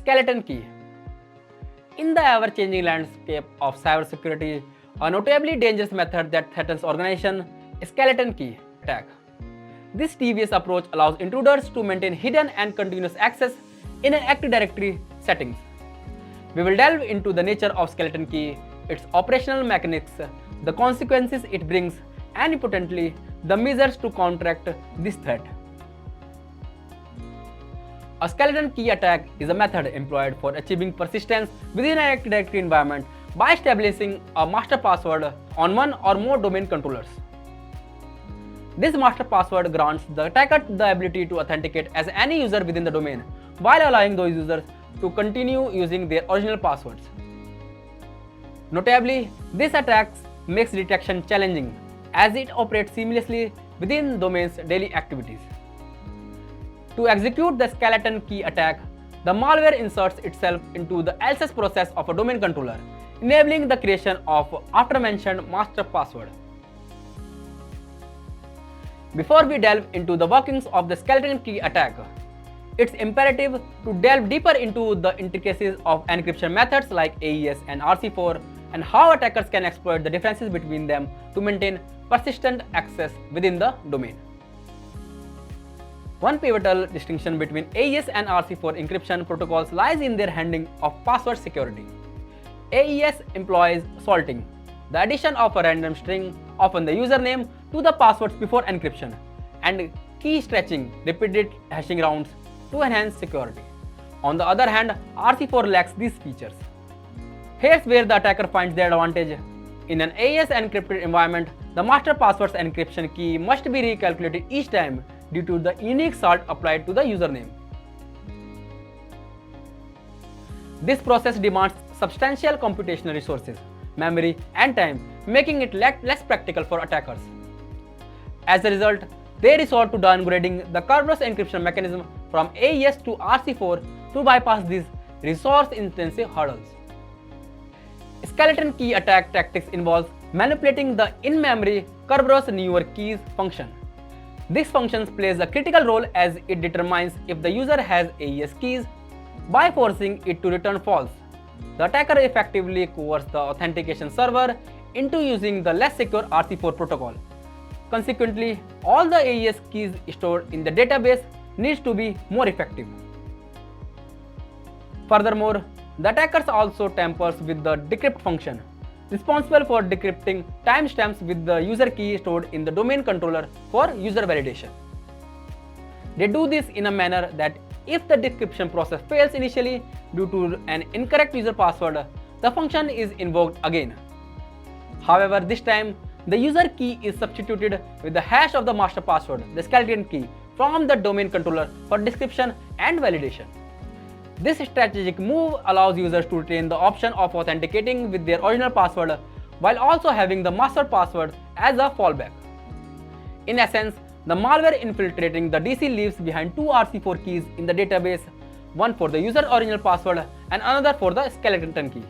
skeleton key. In the ever-changing landscape of cybersecurity, a notably dangerous method that threatens organization is skeleton key attack. This devious approach allows intruders to maintain hidden and continuous access in an Active Directory settings. We will delve into the nature of skeleton key, its operational mechanics, the consequences it brings, and importantly, the measures to counteract this threat. A skeleton key attack is a method employed for achieving persistence within an Active Directory environment by establishing a master password on one or more domain controllers. This master password grants the attacker the ability to authenticate as any user within the domain, while allowing those users to continue using their original passwords. Notably, this attack makes detection challenging as it operates seamlessly within domain's daily activities. To execute the skeleton key attack, the malware inserts itself into the access process of a domain controller, enabling the creation of aforementioned master password. Before we delve into the workings of the skeleton key attack, it's imperative to delve deeper into the intricacies of encryption methods like AES and RC4 and how attackers can exploit the differences between them to maintain persistent access within the domain. One pivotal distinction between AES and RC4 encryption protocols lies in their handling of password security. AES employs salting, the addition of a random string, often the username, to the passwords before encryption, and key stretching, repeated hashing rounds to enhance security. On the other hand, RC4 lacks these features. Here's where the attacker finds their advantage. In an AES encrypted environment, the master password's encryption key must be recalculated each time due to the unique salt applied to the username. This process demands substantial computational resources, memory, and time, making it less practical for attackers. As a result, they resort to downgrading the Kerberos encryption mechanism from AES to RC4 to bypass these resource-intensive hurdles. Skeleton key attack tactics involves manipulating the in-memory Kerberos newer keys function. This function plays a critical role as it determines if the user has AES keys by forcing it to return false. The attacker effectively coerces the authentication server into using the less secure RC4 protocol. Consequently, all the AES keys stored in the database needs to be more effective. Furthermore, the attackers also tampers with the decrypt function, responsible for decrypting timestamps with the user key stored in the domain controller for user validation. They do this in a manner that if the decryption process fails initially due to an incorrect user password, the function is invoked again. However, this time, the user key is substituted with the hash of the master password, the skeleton key, from the domain controller for decryption and validation. This strategic move allows users to retain the option of authenticating with their original password while also having the master password as a fallback. In essence, the malware infiltrating the DC leaves behind two RC4 keys in the database, one for the user's original password and another for the skeleton key.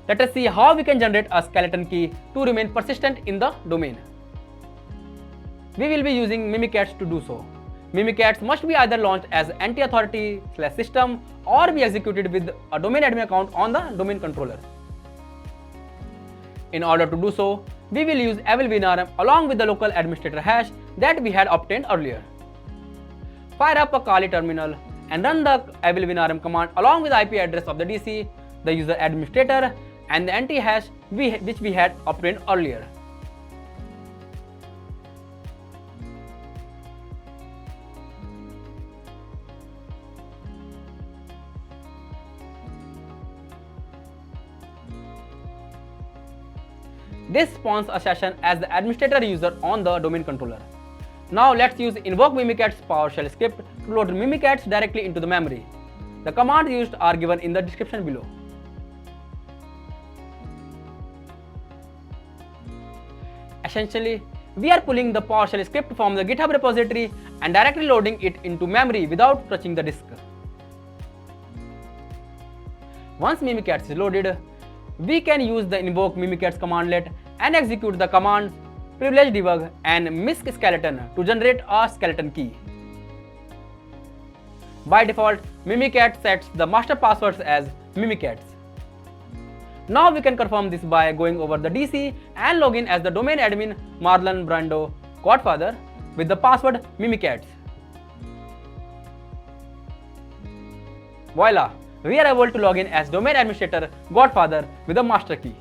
Let us see how we can generate a skeleton key to remain persistent in the domain. We will be using Mimikatz to do so. Mimikatz must be either launched as anti-authority/system or be executed with a domain admin account on the domain controller. In order to do so, we will use evil-winrm along with the local administrator hash that we had obtained earlier. Fire up a Kali terminal and run the evil-winrm command along with the IP address of the DC, the user administrator, and the anti-hash which we had obtained earlier. This spawns a session as the administrator user on the domain controller. Now let's use invoke Mimikatz PowerShell script to load Mimikatz directly into the memory. The commands used are given in the description below. Essentially, we are pulling the PowerShell script from the GitHub repository and directly loading it into memory without touching the disk. Once Mimikatz is loaded, we can use the invoke Mimikatz commandlet and execute the command privilege debug and misc skeleton to generate a skeleton key. By default, Mimikatz sets the master passwords as Mimikatz. Now we can confirm this by going over the DC and login as the domain admin Marlon Brando Godfather with the password Mimikatz. Voila! We are able to log in as domain administrator Godfather with the master key.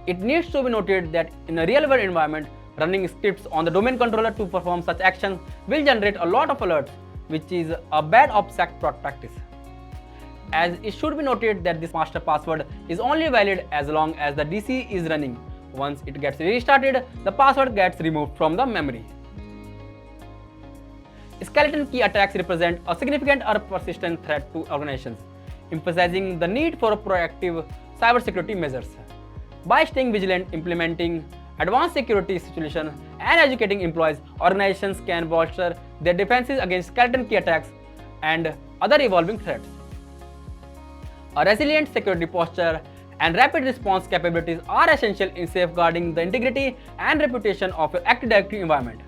It needs to be noted that in a real-world environment, running scripts on the domain controller to perform such actions will generate a lot of alerts, which is a bad OPSEC practice. As it should be noted that this master password is only valid as long as the DC is running. Once it gets restarted, the password gets removed from the memory. Skeleton key attacks represent a significant or persistent threat to organizations, emphasizing the need for proactive cybersecurity measures. By staying vigilant, implementing advanced security solutions, and educating employees, organizations can bolster their defenses against skeleton key attacks and other evolving threats. A resilient security posture and rapid response capabilities are essential in safeguarding the integrity and reputation of your Active Directory environment.